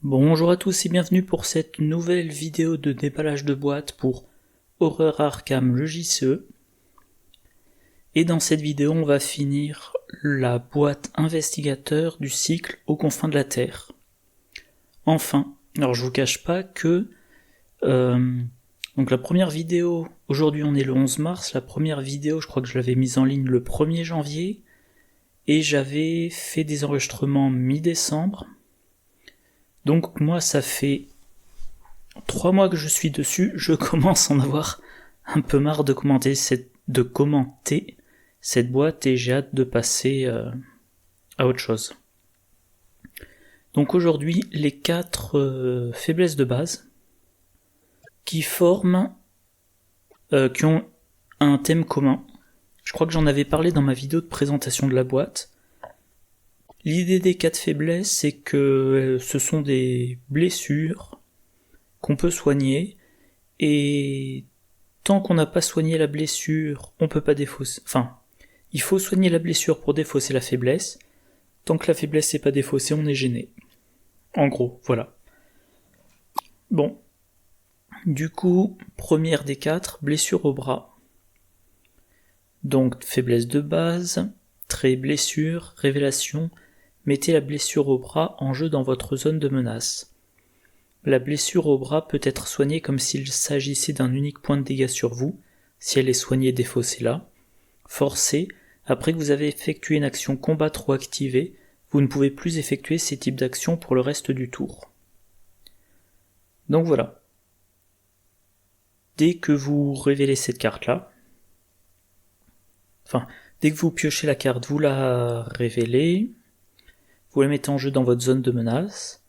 Bonjour à tous et bienvenue pour cette nouvelle vidéo de déballage de boîtes pour Horror Arkham le JCE. Et dans cette vidéo on va finir la boîte investigateur du cycle aux confins de la Terre. Enfin, alors je vous cache pas que donc la première vidéo, aujourd'hui on est le 11 mars, la première vidéo je crois que je l'avais mise en ligne le 1er janvier et j'avais fait des enregistrements mi-décembre. Donc moi ça fait 3 mois que je suis dessus, je commence à en avoir un peu marre de commenter cette boîte et j'ai hâte de passer à autre chose. Donc aujourd'hui, les 4 faiblesses de base qui ont un thème commun. Je crois que j'en avais parlé dans ma vidéo de présentation de la boîte. L'idée des 4 faiblesses, c'est que ce sont des blessures qu'on peut soigner, et tant qu'on n'a pas soigné la blessure, on peut pas défausser. Enfin, il faut soigner la blessure pour défausser la faiblesse. Tant que la faiblesse n'est pas défaussée, on est gêné. En gros, voilà. Bon. Du coup, première des 4, blessure au bras. Donc, faiblesse de base, trait blessure, révélation, mettez la blessure au bras en jeu dans votre zone de menace. La blessure au bras peut être soignée comme s'il s'agissait d'un unique point de dégâts sur vous, si elle est soignée et défaussée là. Forcée, après que vous avez effectué une action combattre ou activée, vous ne pouvez plus effectuer ces types d'actions pour le reste du tour. Donc voilà. Dès que vous révélez cette carte-là, dès que vous piochez la carte, vous la révélez, vous la mettez en jeu dans votre zone de menace.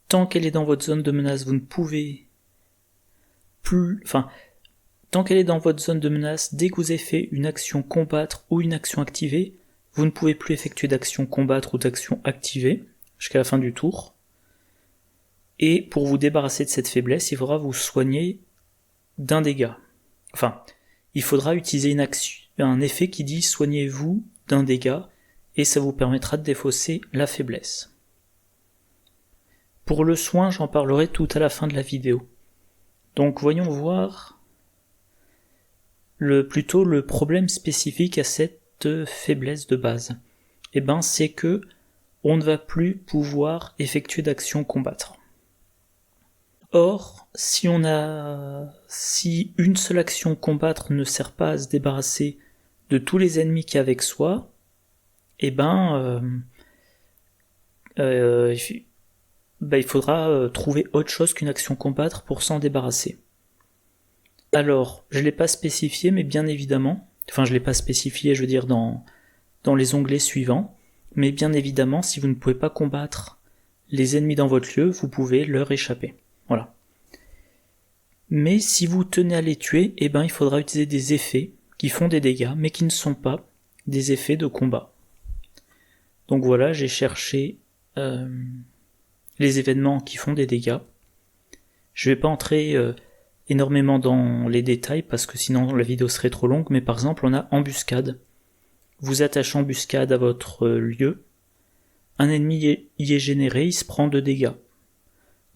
Tant qu'elle est dans votre zone de menace, vous ne pouvez plus... tant qu'elle est dans votre zone de menace, dès que vous avez fait une action combattre ou une action activée, vous ne pouvez plus effectuer d'action combattre ou d'action activée jusqu'à la fin du tour. Et pour vous débarrasser de cette faiblesse, il faudra vous soigner d'un dégât. Il faudra utiliser un effet qui dit soignez-vous d'un dégât, et ça vous permettra de défausser la faiblesse. Pour le soin, j'en parlerai tout à la fin de la vidéo. Donc voyons voir plutôt le problème spécifique à cette faiblesse de base. C'est que on ne va plus pouvoir effectuer d'action combattre. Or, si une seule action combattre ne sert pas à se débarrasser de tous les ennemis qu'il y a avec soi, il faudra trouver autre chose qu'une action combattre pour s'en débarrasser. Alors, je l'ai pas spécifié, mais bien évidemment, je l'ai pas spécifié, je veux dire dans les onglets suivants, mais bien évidemment, si vous ne pouvez pas combattre les ennemis dans votre lieu, vous pouvez leur échapper. Voilà. Mais si vous tenez à les tuer, il faudra utiliser des effets qui font des dégâts, mais qui ne sont pas des effets de combat. Donc voilà, j'ai cherché les événements qui font des dégâts. Je vais pas entrer énormément dans les détails parce que sinon la vidéo serait trop longue, mais par exemple on a embuscade. Vous attachez embuscade à votre lieu, un ennemi y est généré, il se prend 2 dégâts.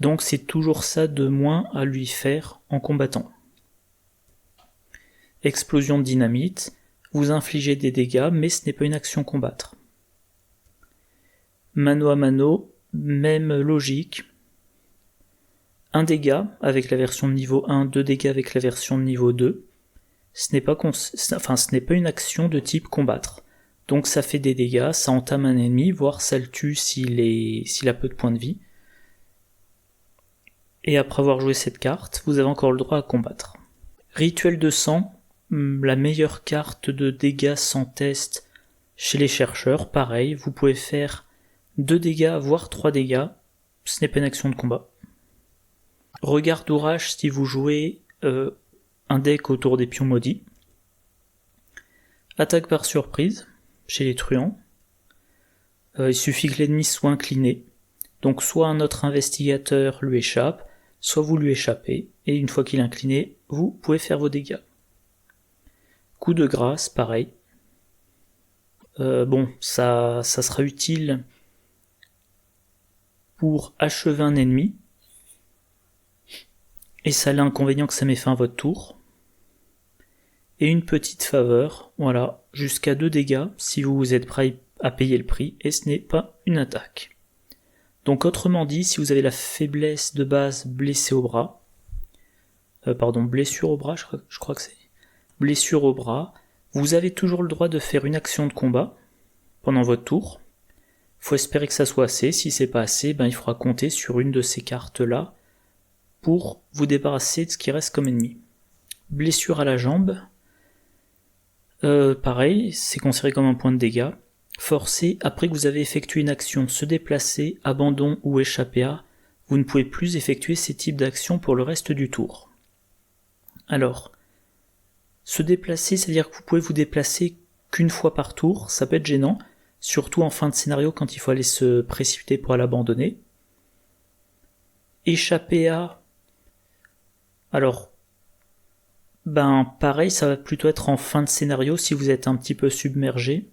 Donc c'est toujours ça de moins à lui faire en combattant. Explosion de dynamite, vous infligez des dégâts, mais ce n'est pas une action combattre. Mano à mano, même logique. 1 dégât avec la version de niveau 1, 2 dégâts avec la version de niveau 2. Ce n'est pas une action de type combattre. Donc ça fait des dégâts, ça entame un ennemi, voire ça le tue s'il a peu de points de vie. Et après avoir joué cette carte, vous avez encore le droit à combattre. Rituel de sang, la meilleure carte de dégâts sans test chez les chercheurs, pareil, vous pouvez faire 2 dégâts, voire 3 dégâts, ce n'est pas une action de combat. Regard d'orage si vous jouez un deck autour des pions maudits. Attaque par surprise, chez les truands. Il suffit que l'ennemi soit incliné, donc soit un autre investigateur lui échappe, soit vous lui échappez, et une fois qu'il est incliné, vous pouvez faire vos dégâts. Coup de grâce, pareil. Ça sera utile pour achever un ennemi, et ça a l'inconvénient que ça met fin à votre tour. Et une petite faveur, voilà, jusqu'à 2 dégâts si vous êtes prêt à payer le prix, et ce n'est pas une attaque. Donc autrement dit, si vous avez la faiblesse de base blessé au bras, blessure au bras, je crois que c'est blessure au bras, vous avez toujours le droit de faire une action de combat pendant votre tour. Faut espérer que ça soit assez, si c'est pas assez, il faudra compter sur une de ces cartes-là pour vous débarrasser de ce qui reste comme ennemi. Blessure à la jambe, pareil, c'est considéré comme un point de dégâts. Forcé, après que vous avez effectué une action, se déplacer, abandon ou échapper à, vous ne pouvez plus effectuer ces types d'actions pour le reste du tour. Alors, se déplacer, c'est-à-dire que vous pouvez vous déplacer qu'une fois par tour, ça peut être gênant, surtout en fin de scénario quand il faut aller se précipiter pour aller abandonner. Échapper à... Alors, pareil, ça va plutôt être en fin de scénario si vous êtes un petit peu submergé.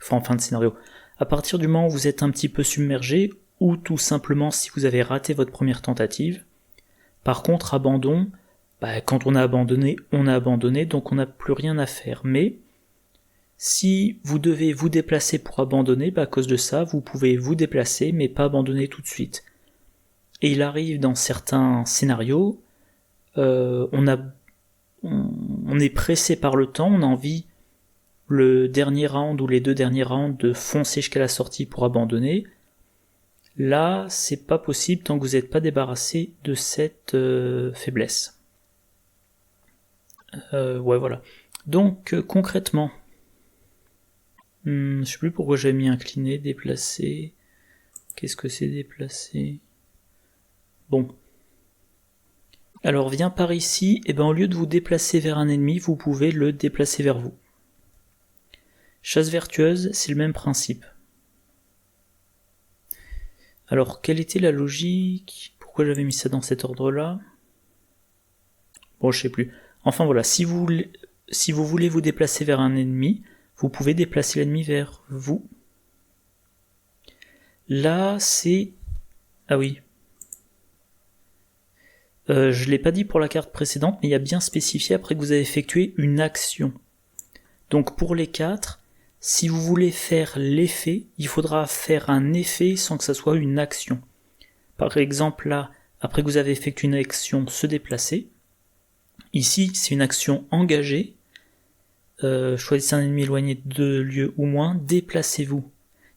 Enfin, en fin de scénario. À partir du moment où vous êtes un petit peu submergé, ou tout simplement si vous avez raté votre première tentative. Par contre, abandon, quand on a abandonné, donc on n'a plus rien à faire. Mais, si vous devez vous déplacer pour abandonner, à cause de ça, vous pouvez vous déplacer, mais pas abandonner tout de suite. Et il arrive dans certains scénarios, on est pressé par le temps, on a envie le dernier round ou les 2 derniers rounds de foncer jusqu'à la sortie pour abandonner. Là, c'est pas possible tant que vous n'êtes pas débarrassé de cette faiblesse. Voilà. Donc, concrètement, je sais plus pourquoi j'ai mis incliné, déplacer. Qu'est-ce que c'est déplacer? Bon. Alors, viens par ici, et au lieu de vous déplacer vers un ennemi, vous pouvez le déplacer vers vous. Chasse vertueuse, c'est le même principe. Alors, quelle était la logique? Pourquoi j'avais mis ça dans cet ordre-là? Bon, je sais plus. Enfin voilà, si vous voulez vous déplacer vers un ennemi, vous pouvez déplacer l'ennemi vers vous. Là, c'est... Ah oui. Je l'ai pas dit pour la carte précédente, mais il y a bien spécifié après que vous avez effectué une action. Donc pour les 4, si vous voulez faire l'effet, il faudra faire un effet sans que ça soit une action. Par exemple là, après que vous avez effectué une action, se déplacer. Ici, c'est une action engagée. Choisissez un ennemi éloigné de 2 lieux ou moins, déplacez-vous.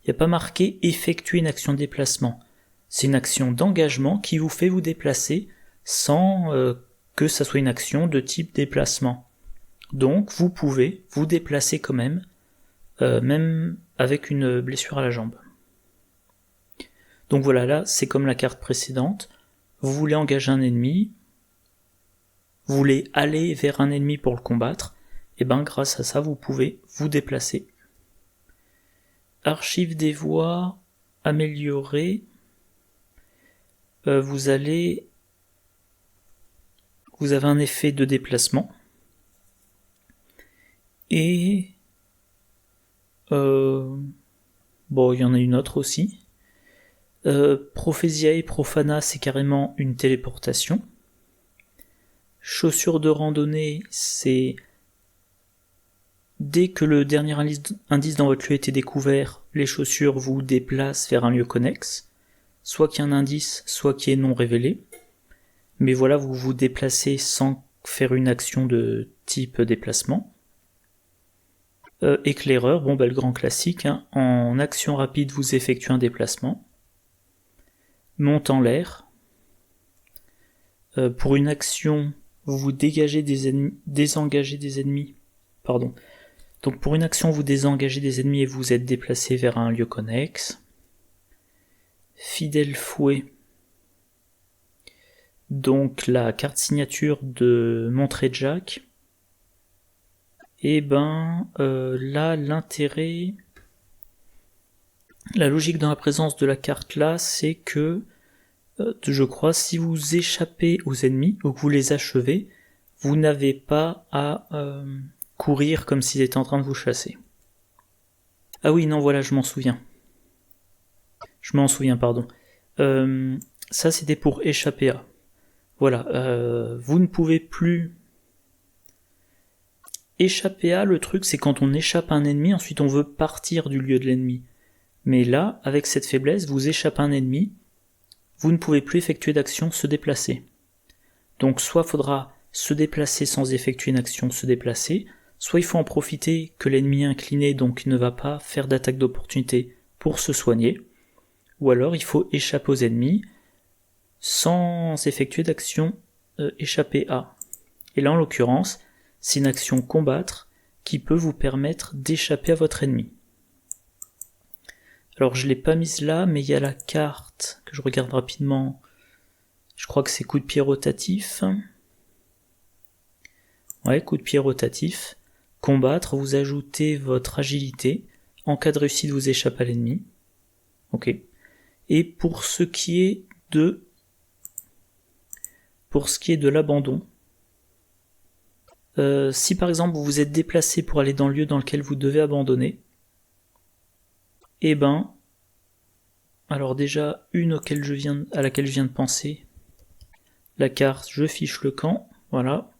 Il n'y a pas marqué effectuer une action de déplacement. C'est une action d'engagement qui vous fait vous déplacer sans que ça soit une action de type déplacement. Donc vous pouvez vous déplacer quand même avec une blessure à la jambe. Donc voilà, là c'est comme la carte précédente. Vous voulez engager un ennemi, vous voulez aller vers un ennemi pour le combattre, et grâce à ça vous pouvez vous déplacer. Archive des voies améliorées. Vous avez un effet de déplacement. Et il y en a une autre aussi. Prophésiae Profana, c'est carrément une téléportation. Chaussures de randonnée, c'est dès que le dernier indice dans votre lieu a été découvert, les chaussures vous déplacent vers un lieu connexe, soit qu'il y ait un indice, soit qu'il y ait non révélé. Mais voilà, vous vous déplacez sans faire une action de type déplacement. Éclaireur, le grand classique, en action rapide vous effectuez un déplacement. Monte en l'air. Pour une action, vous vous désengagez des ennemis. Donc pour une action, vous désengagez des ennemis et vous êtes déplacé vers un lieu connexe. Fidèle fouet. Donc la carte signature de Monterey Jack. Et là, l'intérêt, la logique dans la présence de la carte là, c'est que, je crois, si vous échappez aux ennemis ou que vous les achevez, vous n'avez pas à courir comme s'ils étaient en train de vous chasser. Ah oui, non, voilà, je m'en souviens, pardon. Ça c'était pour échapper à. Voilà, vous ne pouvez plus échapper à. Le truc c'est quand on échappe à un ennemi, ensuite on veut partir du lieu de l'ennemi. Mais là, avec cette faiblesse, vous échappez à un ennemi, vous ne pouvez plus effectuer d'action se déplacer. Donc soit faudra se déplacer sans effectuer une action se déplacer, soit il faut en profiter que l'ennemi est incliné donc il ne va pas faire d'attaque d'opportunité pour se soigner, ou alors il faut échapper aux ennemis sans effectuer d'action échapper à. Et là en l'occurrence, c'est une action combattre qui peut vous permettre d'échapper à votre ennemi. Alors je l'ai pas mise là, mais il y a la carte que je regarde rapidement. Je crois que c'est coup de pied rotatif. Ouais, coup de pied rotatif. Combattre, vous ajoutez votre agilité. En cas de réussite, vous échappez à l'ennemi. Ok. Et pour ce qui est de l'abandon, si par exemple vous vous êtes déplacé pour aller dans le lieu dans lequel vous devez abandonner, eh ben, alors déjà, une à laquelle je viens de penser, la carte je fiche le camp, voilà,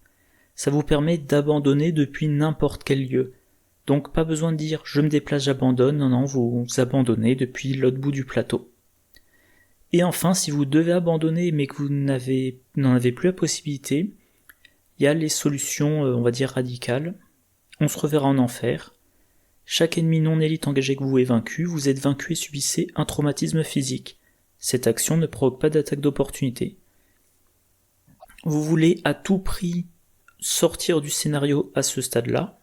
ça vous permet d'abandonner depuis n'importe quel lieu. Donc pas besoin de dire je me déplace, j'abandonne, non, vous abandonnez depuis l'autre bout du plateau. Et enfin, si vous devez abandonner mais que vous n'en avez plus la possibilité, il y a les solutions, on va dire radicales. On se reverra en enfer. Chaque ennemi non élite engagé que vous est vaincu, vous êtes vaincu et subissez un traumatisme physique. Cette action ne provoque pas d'attaque d'opportunité. Vous voulez à tout prix sortir du scénario à ce stade-là,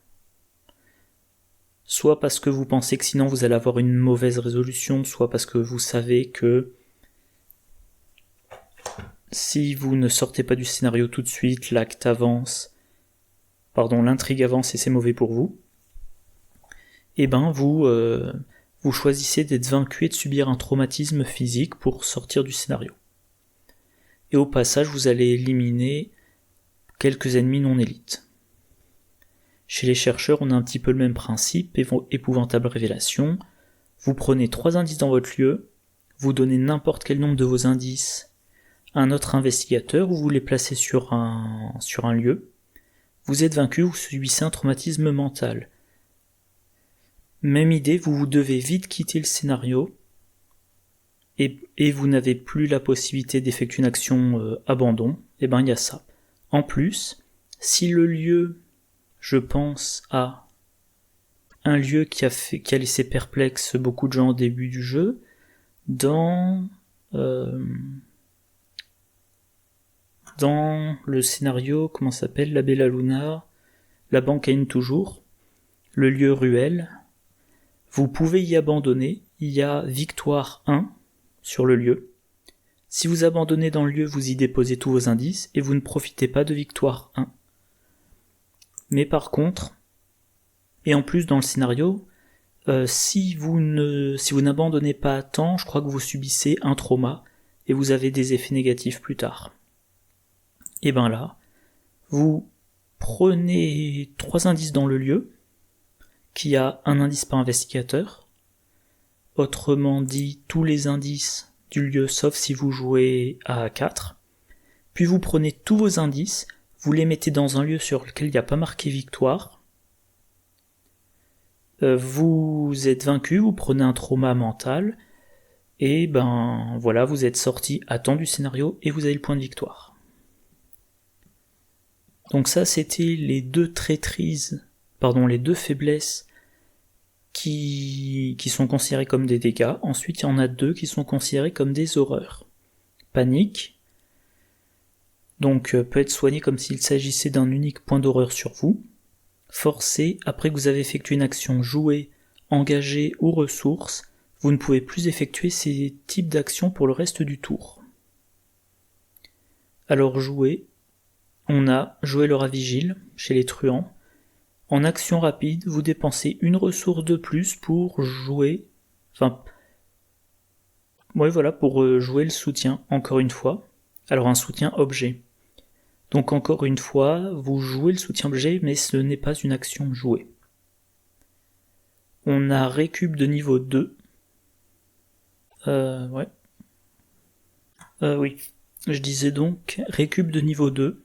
soit parce que vous pensez que sinon vous allez avoir une mauvaise résolution, soit parce que vous savez que si vous ne sortez pas du scénario tout de suite, l'intrigue avance et c'est mauvais pour vous. Et ben vous choisissez d'être vaincu et de subir un traumatisme physique pour sortir du scénario. Et au passage, vous allez éliminer quelques ennemis non élites. Chez les chercheurs, on a un petit peu le même principe, épouvantable révélation. Vous prenez 3 indices dans votre lieu, vous donnez n'importe quel nombre de vos indices à un autre investigateur, ou vous les placez sur un lieu. Vous êtes vaincu, vous subissez un traumatisme mental. Même idée, vous devez vite quitter le scénario et vous n'avez plus la possibilité d'effectuer une action abandon, et ben il y a ça. En plus, si le lieu, je pense à un lieu qui a laissé perplexe beaucoup de gens au début du jeu, dans le scénario, comment ça s'appelle, la Bella Luna, la bancaine toujours, le lieu ruelle, vous pouvez y abandonner, il y a victoire 1 sur le lieu. Si vous abandonnez dans le lieu, vous y déposez tous vos indices et vous ne profitez pas de victoire 1. Mais par contre, et en plus dans le scénario, si vous n'abandonnez pas à temps, je crois que vous subissez un trauma et vous avez des effets négatifs plus tard. Et ben là, vous prenez 3 indices dans le lieu, qui a un indice par investigateur, autrement dit tous les indices du lieu sauf si vous jouez à 4, puis vous prenez tous vos indices, vous les mettez dans un lieu sur lequel il n'y a pas marqué victoire, vous êtes vaincu, vous prenez un trauma mental, et ben voilà, vous êtes sorti à temps du scénario et vous avez le point de victoire. Donc ça c'était les deux faiblesses qui sont considérées comme des dégâts. Ensuite il y en a 2 qui sont considérées comme des horreurs. Panique, donc peut être soigné comme s'il s'agissait d'un unique point d'horreur sur vous. Forcé, après que vous avez effectué une action jouée, engagée ou ressource, vous ne pouvez plus effectuer ces types d'actions pour le reste du tour. Alors jouer, on a joué le rat vigile chez les truands. En action rapide, vous dépensez une ressource de plus pour jouer, pour jouer le soutien, encore une fois. Alors un soutien objet. Donc encore une fois, vous jouez le soutien objet, mais ce n'est pas une action jouée. On a récup de niveau 2. Oui, je disais donc, récup de niveau 2,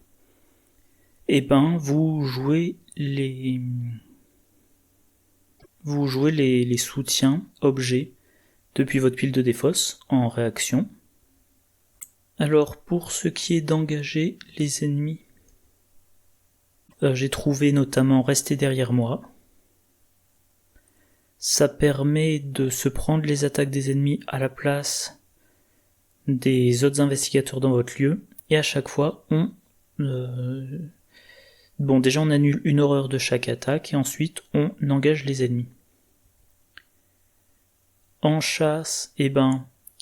et ben vous jouez les soutiens objets depuis votre pile de défausse en réaction. Alors pour ce qui est d'engager les ennemis, j'ai trouvé notamment rester derrière moi. Ça permet de se prendre les attaques des ennemis à la place des autres investigateurs dans votre lieu, et à chaque fois on déjà on annule une horreur de chaque attaque et ensuite on engage les ennemis. En chasse,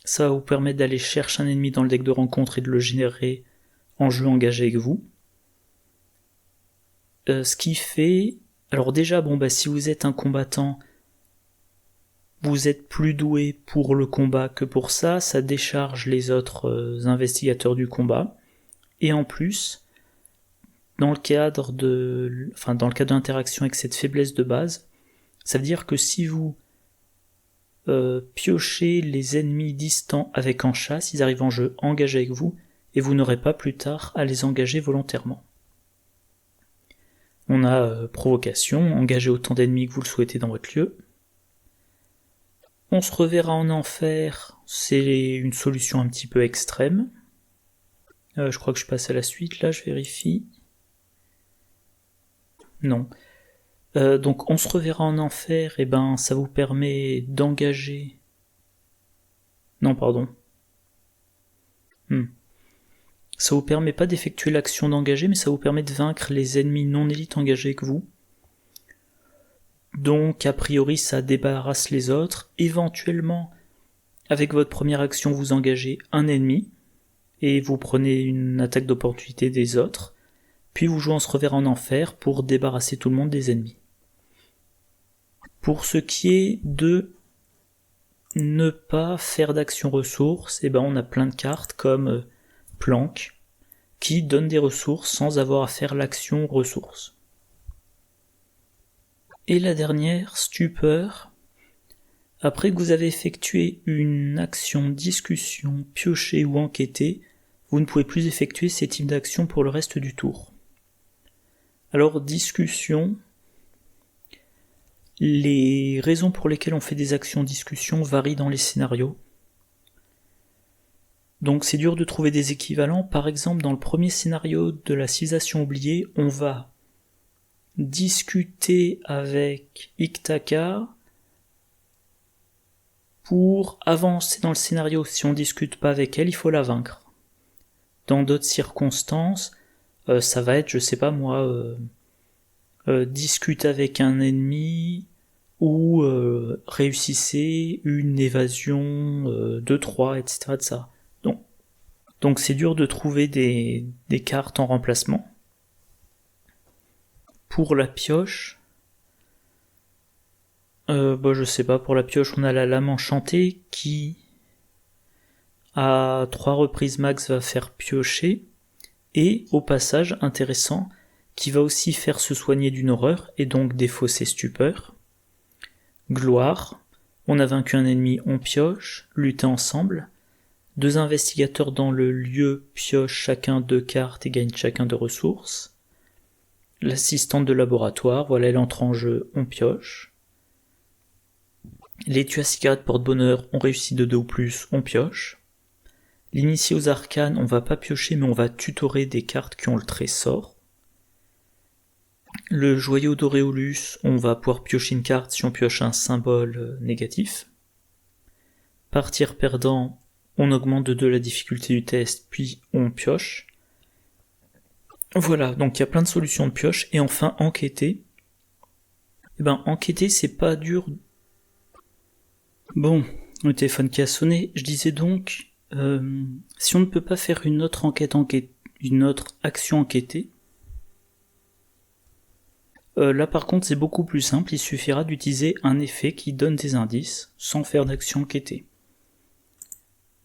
ça va vous permettre d'aller chercher un ennemi dans le deck de rencontre et de le générer en jeu engagé avec vous. Ce qui fait... Alors déjà, si vous êtes un combattant, vous êtes plus doué pour le combat que pour ça, ça décharge les autres investigateurs du combat. Et en plus, dans le cadre d'interaction avec cette faiblesse de base, ça veut dire que si vous piochez les ennemis distants avec en chasse, ils arrivent en jeu engagés avec vous, et vous n'aurez pas plus tard à les engager volontairement. On a provocation, engager autant d'ennemis que vous le souhaitez dans votre lieu. On se reverra en enfer, c'est une solution un petit peu extrême. Je crois que je passe à la suite, là je vérifie. Non. Donc on se reverra en enfer, et ça vous permet d'engager... Non, pardon. Ça vous permet pas d'effectuer l'action d'engager, mais ça vous permet de vaincre les ennemis non élites engagés avec vous. Donc a priori ça débarrasse les autres. Éventuellement, avec votre première action, vous engagez un ennemi, et vous prenez une attaque d'opportunité des autres, puis vous jouez en se reverra en enfer pour débarrasser tout le monde des ennemis. Pour ce qui est de ne pas faire d'action ressources, on a plein de cartes comme planque, qui donnent des ressources sans avoir à faire l'action ressources. Et la dernière, stupeur. Après que vous avez effectué une action discussion, piocher ou enquêter, vous ne pouvez plus effectuer ces types d'actions pour le reste du tour. Alors discussion, les raisons pour lesquelles on fait des actions discussion varient dans les scénarios. Donc c'est dur de trouver des équivalents. Par exemple, dans le premier scénario de la civilisation oubliée, on va discuter avec Iktaka pour avancer dans le scénario. Si on discute pas avec elle, il faut la vaincre. Dans d'autres circonstances, ça va être, discute avec un ennemi ou réussissez une évasion de 3, etc. de ça. Donc c'est dur de trouver des cartes en remplacement. Pour la pioche, pour la pioche, on a la lame enchantée qui, à 3 reprises max, va faire piocher, et au passage, intéressant, qui va aussi faire se soigner d'une horreur, et donc défausser stupeur. Gloire, on a vaincu un ennemi, on pioche, lutter ensemble. 2 investigateurs dans le lieu piochent chacun 2 cartes et gagnent chacun 2 ressources. L'assistante de laboratoire, elle entre en jeu, on pioche. Les tueurs à cigarettes porte-bonheur, on réussit de 2 ou plus, on pioche. L'initié aux arcanes, on va pas piocher, mais on va tutorer des cartes qui ont le trésor. Le joyau d'Auréolus, on va pouvoir piocher une carte si on pioche un symbole négatif. Partir perdant, on augmente de 2 la difficulté du test, puis on pioche. Voilà, donc il y a plein de solutions de pioche. Et enfin, enquêter. Enquêter, c'est pas dur. Bon, le téléphone qui a sonné. Je disais donc, si on ne peut pas faire une autre action enquêtée, là par contre c'est beaucoup plus simple, il suffira d'utiliser un effet qui donne des indices sans faire d'action enquêtée.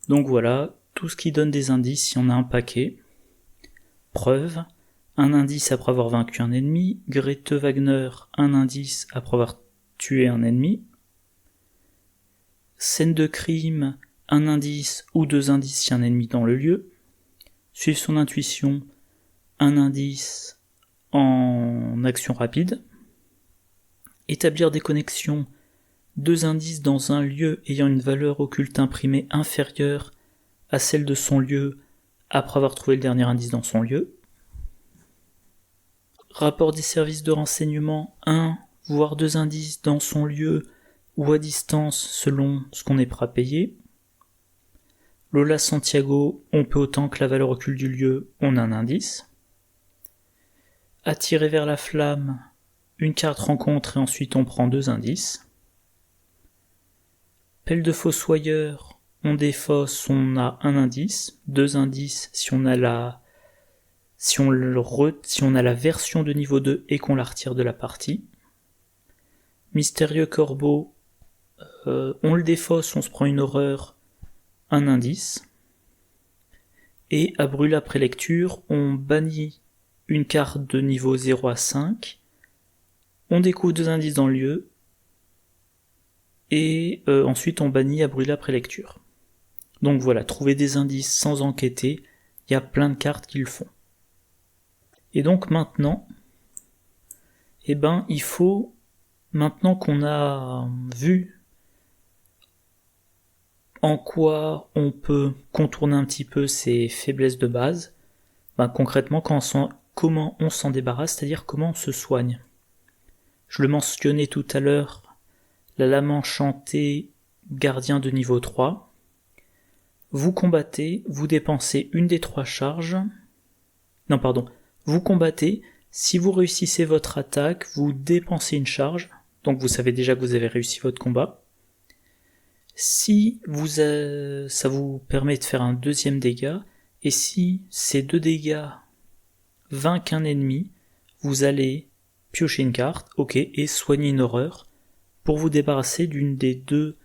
Donc voilà, tout ce qui donne des indices, il y en a un paquet. Preuve, un indice après avoir vaincu un ennemi. Grete Wagner, un indice après avoir tué un ennemi. Scène de crime, un indice ou 2 indices si un ennemi dans le lieu, suivre son intuition, un indice en action rapide, établir des connexions, 2 indices dans un lieu ayant une valeur occulte imprimée inférieure à celle de son lieu après avoir trouvé le dernier indice dans son lieu, rapport des services de renseignement, 1 voire 2 indices dans son lieu ou à distance selon ce qu'on est prêt à payer. Lola Santiago, on peut autant que la valeur occulte du lieu, on a un indice. Attirer vers la flamme, une carte rencontre et ensuite on prend 2 indices. Pelle de fossoyeur, on défausse, on a un indice, 2 indices si on a la version de niveau 2 et qu'on la retire de la partie. Mystérieux corbeau, on le défausse, on se prend une horreur, un indice. Et à brûler après lecture, on bannit une carte de niveau 0 à 5, on découvre 2 indices dans le lieu, et ensuite on bannit à brûler après lecture. Donc voilà, trouver des indices sans enquêter, il y a plein de cartes qui le font. Et donc maintenant, il faut, maintenant qu'on a vu en quoi on peut contourner un petit peu ces faiblesses de base, concrètement comment on s'en débarrasse, c'est-à-dire comment on se soigne. Je le mentionnais tout à l'heure, la lame enchantée, gardien de niveau 3. Vous combattez, vous dépensez une des 3 charges. Vous combattez, si vous réussissez votre attaque, vous dépensez une charge, donc vous savez déjà que vous avez réussi votre combat. Si ça vous permet de faire un 2e dégât, et si ces 2 dégâts vainquent un ennemi, vous allez piocher une carte, et soigner une horreur, pour vous débarrasser d'une des deux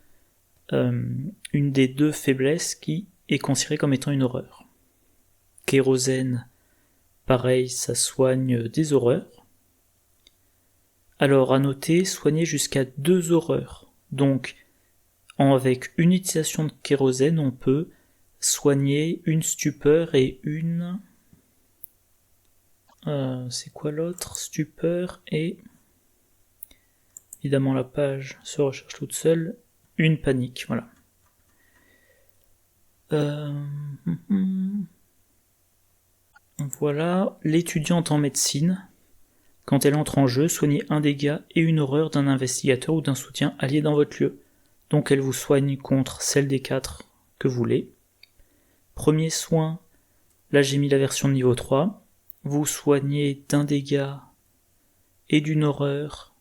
faiblesses qui est considérée comme étant une horreur. Kérosène, pareil, ça soigne des horreurs. Alors à noter, soigner jusqu'à 2 horreurs. Donc, avec une utilisation de kérosène, on peut soigner une stupeur et une... c'est quoi l'autre? Stupeur et... Évidemment la page se recherche toute seule. Une panique, voilà. Voilà, l'étudiante en médecine, quand elle entre en jeu, soignez un dégât et une horreur d'un investigateur ou d'un soutien allié dans votre lieu. Donc elle vous soigne contre celle des 4 que vous voulez. Premier soin, là j'ai mis la version de niveau 3. Vous soignez d'un dégât et d'une horreur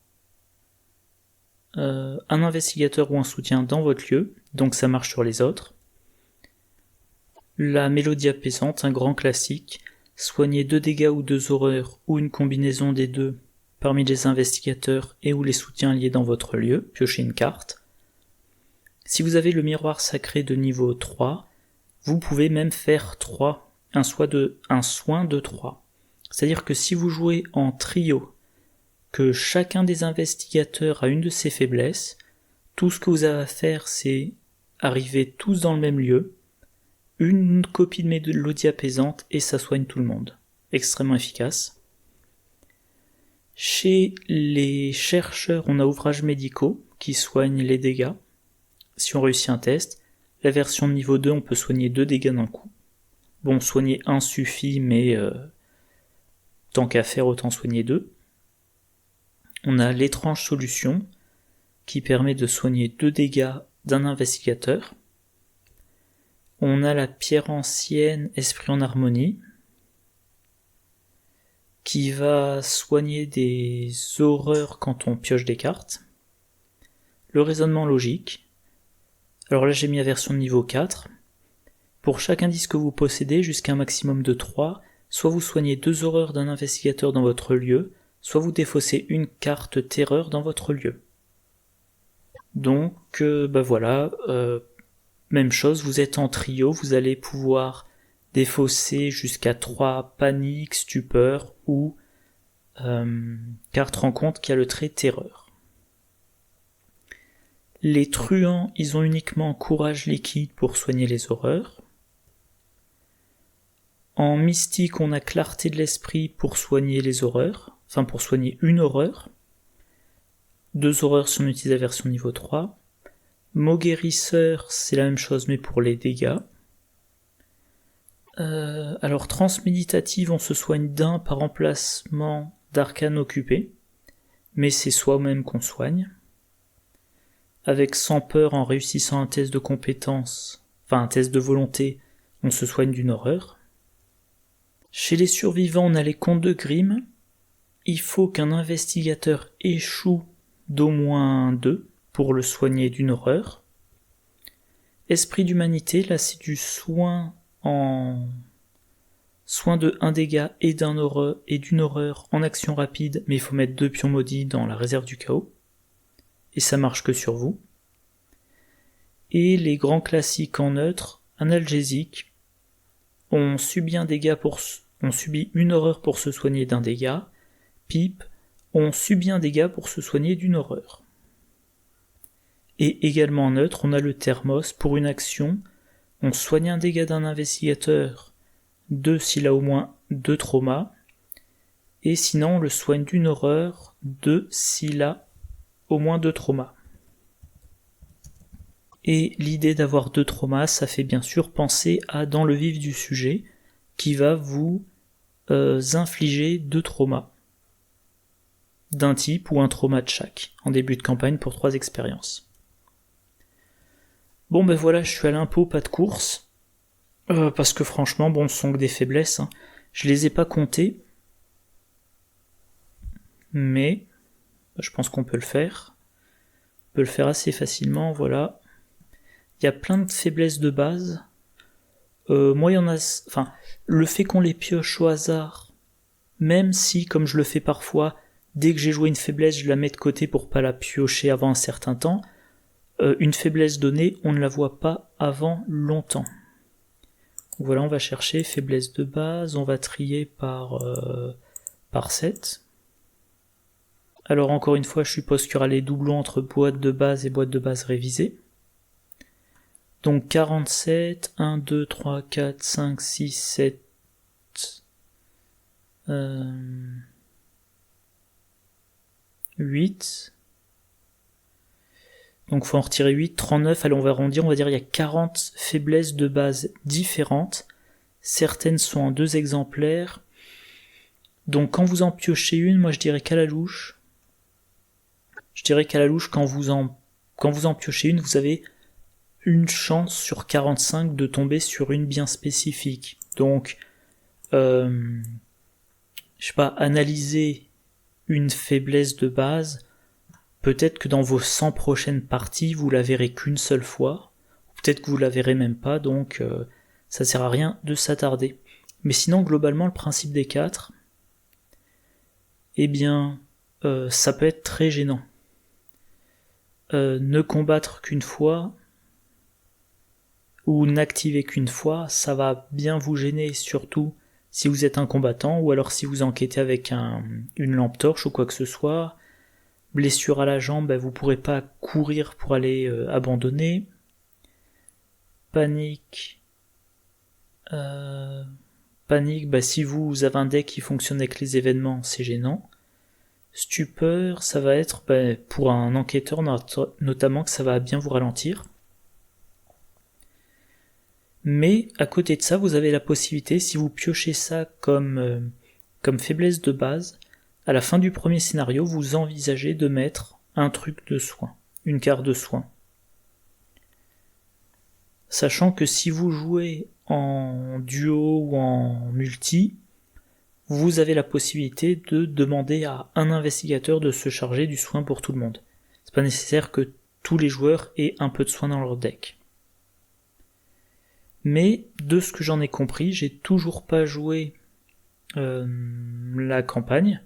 un investigateur ou un soutien dans votre lieu, donc ça marche sur les autres. La mélodie apaisante, un grand classique, soignez 2 dégâts ou 2 horreurs ou une combinaison des deux parmi les investigateurs et ou les soutiens liés dans votre lieu, piochez une carte. Si vous avez le miroir sacré de niveau 3, vous pouvez même faire 3, un soin de 3. C'est-à-dire que si vous jouez en trio, que chacun des investigateurs a une de ses faiblesses, tout ce que vous avez à faire, c'est arriver tous dans le même lieu, une copie de mélodie apaisante et ça soigne tout le monde. Extrêmement efficace. Chez les chercheurs, on a ouvrages médicaux qui soignent les dégâts. Si on réussit un test, la version de niveau 2, on peut soigner 2 dégâts d'un coup. Bon, soigner 1 suffit, mais tant qu'à faire, autant soigner 2. On a l'étrange solution, qui permet de soigner 2 dégâts d'un investigateur. On a la pierre ancienne, esprit en harmonie, qui va soigner des horreurs quand on pioche des cartes. Le raisonnement logique. Alors là j'ai mis la version de niveau 4. Pour chaque indice que vous possédez, jusqu'à un maximum de 3, soit vous soignez 2 horreurs d'un investigateur dans votre lieu, soit vous défaussez une carte terreur dans votre lieu. Donc voilà, même chose, vous êtes en trio, vous allez pouvoir défausser jusqu'à 3 paniques, stupeur ou carte rencontre qui a le trait terreur. Les truands, ils ont uniquement courage liquide pour soigner les horreurs. En mystique, on a clarté de l'esprit pour soigner les horreurs, enfin pour soigner une horreur. 2 horreurs si on utilise la version niveau 3. Mot guérisseur, c'est la même chose mais pour les dégâts. Alors transméditative, on se soigne d'un par emplacement d'arcane occupé, mais c'est soi-même qu'on soigne. Avec sans peur, en réussissant un test de compétence, enfin un test de volonté, on se soigne d'une horreur. Chez les survivants, on a les contes de Grimm. Il faut qu'un investigateur échoue d'au moins 2 pour le soigner d'une horreur. Esprit d'humanité, là c'est du soin de 1 dégât et d'une horreur en action rapide, mais il faut mettre 2 pions maudits dans la réserve du chaos. Et ça marche que sur vous. Et les grands classiques en neutre, analgésique, on subit une horreur pour se soigner d'un dégât. Pipe, on subit un dégât pour se soigner d'une horreur. Et également en neutre, on a le thermos pour une action. On soigne un dégât d'un investigateur, 2 s'il a au moins 2 traumas. Et sinon, on le soigne d'une horreur, 2 s'il a au moins 2 traumas. Et l'idée d'avoir 2 traumas, ça fait bien sûr penser à dans le vif du sujet, qui va vous infliger 2 traumas d'un type ou un trauma de chaque, en début de campagne pour 3 expériences. Bon ben voilà, je suis à l'impôt, pas de course, parce que franchement, bon, ce sont que des faiblesses, hein. Je les ai pas comptées, mais je pense qu'on peut le faire. On peut le faire assez facilement, voilà. Il y a plein de faiblesses de base. Moi, il y en a... Enfin, le fait qu'on les pioche au hasard, même si, comme je le fais parfois, dès que j'ai joué une faiblesse, je la mets de côté pour pas la piocher avant un certain temps, une faiblesse donnée, on ne la voit pas avant longtemps. Donc voilà, on va chercher faiblesse de base, on va trier par 7. Alors encore une fois, je suppose qu'il y aura les doublons entre boîte de base et boîte de base révisée. Donc 47, 1, 2, 3, 4, 5, 6, 7... 8. Donc faut en retirer 8, 39, allez on va arrondir, on va dire il y a 40 faiblesses de base différentes. Certaines sont en 2 exemplaires. Donc quand vous en piochez une, moi je dirais qu'à la louche. Quand vous en piochez une, vous avez une chance sur 45 de tomber sur une bien spécifique. Donc, analyser une faiblesse de base, peut-être que dans vos 100 prochaines parties, vous la verrez qu'une seule fois, ou peut-être que vous la verrez même pas, donc ça sert à rien de s'attarder. Mais sinon, globalement, le principe des 4, eh bien, ça peut être très gênant. Ne combattre qu'une fois, ou n'activer qu'une fois, ça va bien vous gêner, surtout si vous êtes un combattant, ou alors si vous enquêtez avec une lampe torche ou quoi que ce soit. Blessure à la jambe, vous pourrez pas courir pour aller abandonner. Panique, si vous avez un deck qui fonctionne avec les événements, c'est gênant. Stupeur, ça va être pour un enquêteur notamment que ça va bien vous ralentir. Mais à côté de ça, vous avez la possibilité, si vous piochez ça comme faiblesse de base, à la fin du premier scénario, vous envisagez de mettre un truc de soin, une carte de soin. Sachant que si vous jouez en duo ou en multi, vous avez la possibilité de demander à un investigateur de se charger du soin pour tout le monde. C'est pas nécessaire que tous les joueurs aient un peu de soin dans leur deck. Mais de ce que j'en ai compris, j'ai toujours pas joué la campagne. De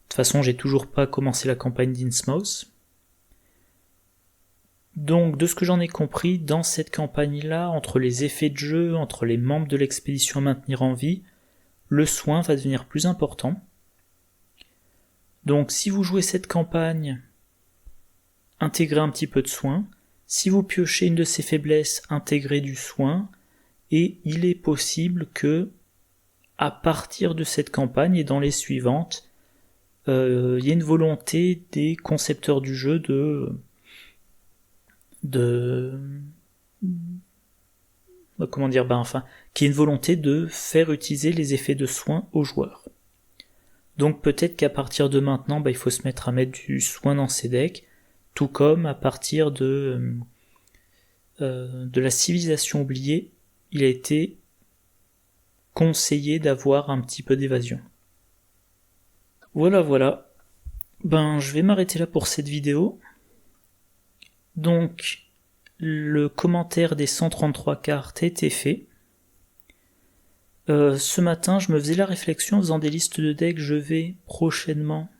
toute façon, j'ai toujours pas commencé la campagne d'Innsmouth. Donc, de ce que j'en ai compris, dans cette campagne-là, entre les effets de jeu, entre les membres de l'expédition à maintenir en vie, le soin va devenir plus important. Donc, si vous jouez cette campagne, intégrez un petit peu de soin. Si vous piochez une de ces faiblesses, intégrez du soin, et il est possible que, à partir de cette campagne et dans les suivantes, il y ait une volonté des concepteurs du jeu qu'il y ait une volonté de faire utiliser les effets de soin aux joueurs. Donc peut-être qu'à partir de maintenant, il faut se mettre à mettre du soin dans ses decks, tout comme à partir de la civilisation oubliée, il a été conseillé d'avoir un petit peu d'évasion. Voilà. Je vais m'arrêter là pour cette vidéo. Donc, le commentaire des 133 cartes était fait. Ce matin, je me faisais la réflexion en faisant des listes de decks. Je vais prochainement,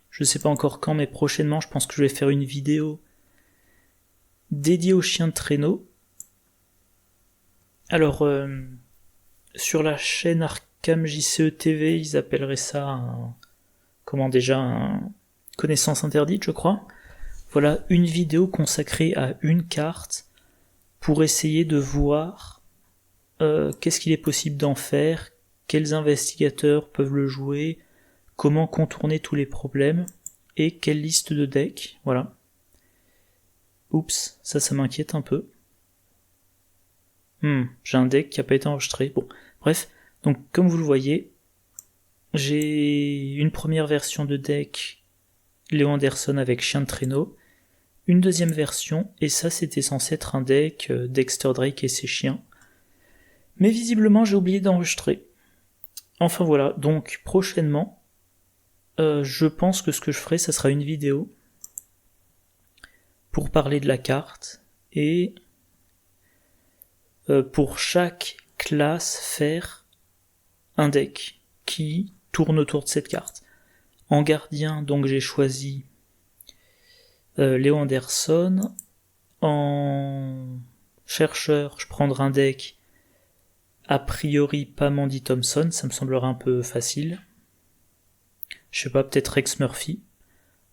je sais pas encore quand, mais prochainement, je pense que je vais faire une vidéo dédiée aux chiens de traîneau. Alors, sur la chaîne Arkham JCE TV, ils appelleraient ça un connaissance interdite, je crois. Voilà, une vidéo consacrée à une carte pour essayer de voir qu'est-ce qu'il est possible d'en faire, quels investigateurs peuvent le jouer, comment contourner tous les problèmes, et quelle liste de decks, voilà. Oups, ça m'inquiète un peu. J'ai un deck qui n'a pas été enregistré. Bon, bref, donc comme vous le voyez, j'ai une première version de deck Léo Anderson avec chien de traîneau, une deuxième version, et ça c'était censé être un deck Dexter Drake et ses chiens. Mais visiblement j'ai oublié d'enregistrer. Enfin voilà, donc prochainement, je pense que ce que je ferai, ça sera une vidéo pour parler de la carte, et pour chaque classe faire un deck qui tourne autour de cette carte. En gardien, donc j'ai choisi Léo Anderson. En chercheur, je prendrai un deck a priori pas Mandy Thompson, ça me semblera un peu facile. Je sais pas, peut-être Rex Murphy,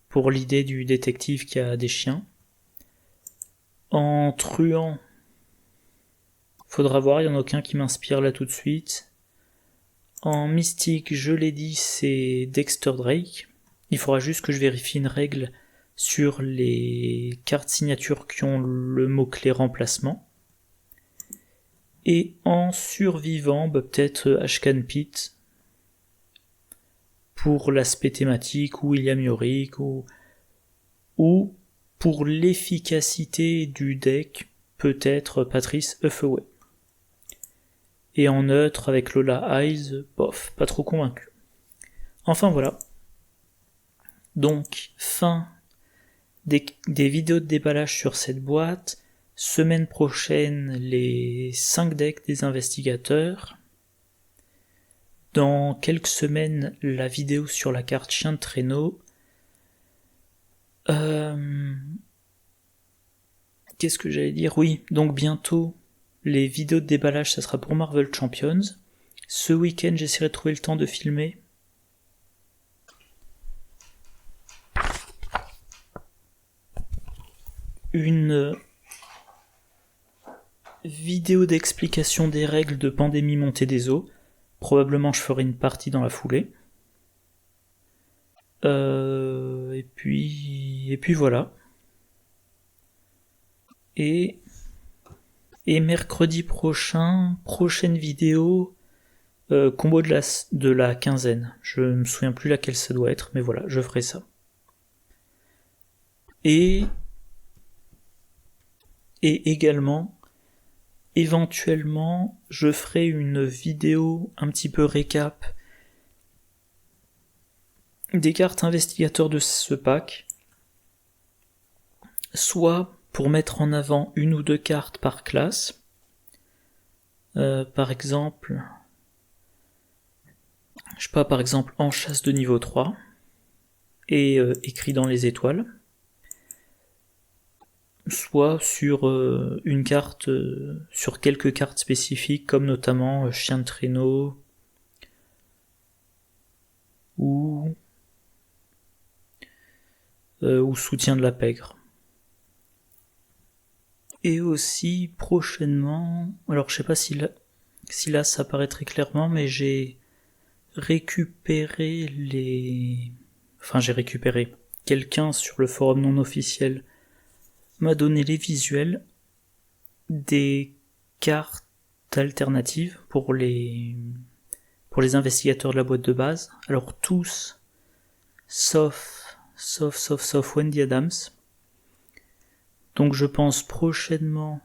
pour l'idée du détective qui a des chiens. En truand, faudra voir, il y en a aucun qui m'inspire là tout de suite. En mystique, je l'ai dit, c'est Dexter Drake. Il faudra juste que je vérifie une règle sur les cartes signatures qui ont le mot-clé remplacement. Et en survivant, peut-être Ashkan Pitt pour l'aspect thématique, ou William Yorick, ou pour l'efficacité du deck, peut-être Patrice Huffaway. Et en neutre avec Lola Eyes, bof, pas trop convaincu. Enfin voilà. Donc, fin des vidéos de déballage sur cette boîte. Semaine prochaine, les 5 decks des investigateurs. Dans quelques semaines, la vidéo sur la carte chien de traîneau. Qu'est-ce que j'allais dire ? Oui, donc bientôt, les vidéos de déballage, ça sera pour Marvel Champions. Ce week-end, j'essaierai de trouver le temps de filmer. Une vidéo d'explication des règles de Pandémie Montée des Eaux. Probablement je ferai une partie dans la foulée. Et puis voilà. Et mercredi prochain, prochaine vidéo, combo de la quinzaine. Je me souviens plus laquelle ça doit être, mais voilà, je ferai ça. Et également, éventuellement, je ferai une vidéo un petit peu récap des cartes investigateurs de ce pack, soit pour mettre en avant une ou deux cartes par classe, par exemple, En chasse de niveau 3, et écrit dans les étoiles, soit sur une carte, sur quelques cartes spécifiques, comme notamment chien de traîneau, ou soutien de la pègre. Et aussi prochainement, alors je sais pas si là ça paraît très clairement, mais j'ai récupéré quelqu'un sur le forum non officiel m'a donné les visuels des cartes alternatives pour les investigateurs de la boîte de base. Alors tous, sauf Wendy Adams. Donc je pense prochainement,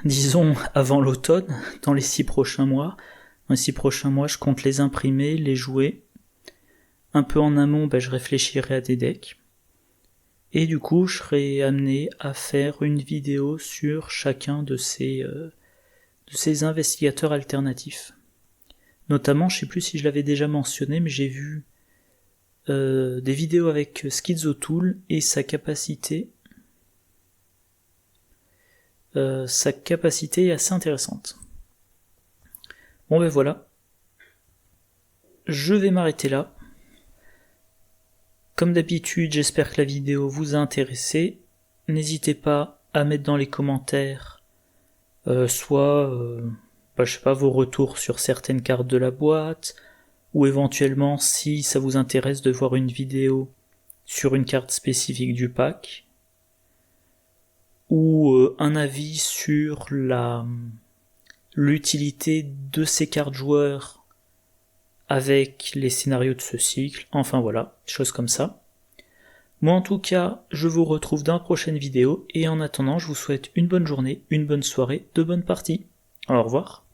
disons avant l'automne, dans les 6 prochains mois. Dans les 6 prochains mois, je compte les imprimer, les jouer. Un peu en amont, je réfléchirai à des decks. Et du coup, je serai amené à faire une vidéo sur chacun de ces investigateurs alternatifs. Notamment, je sais plus si je l'avais déjà mentionné, mais j'ai vu des vidéos avec Schizotool et sa capacité est assez intéressante. Bon voilà. Je vais m'arrêter là. Comme d'habitude, j'espère que la vidéo vous a intéressé. N'hésitez pas à mettre dans les commentaires vos retours sur certaines cartes de la boîte, ou éventuellement si ça vous intéresse de voir une vidéo sur une carte spécifique du pack, ou un avis sur l'utilité de ces cartes joueurs avec les scénarios de ce cycle, enfin voilà, choses comme ça. Moi en tout cas, je vous retrouve dans la prochaine vidéo, et en attendant, je vous souhaite une bonne journée, une bonne soirée, de bonnes parties. Au revoir.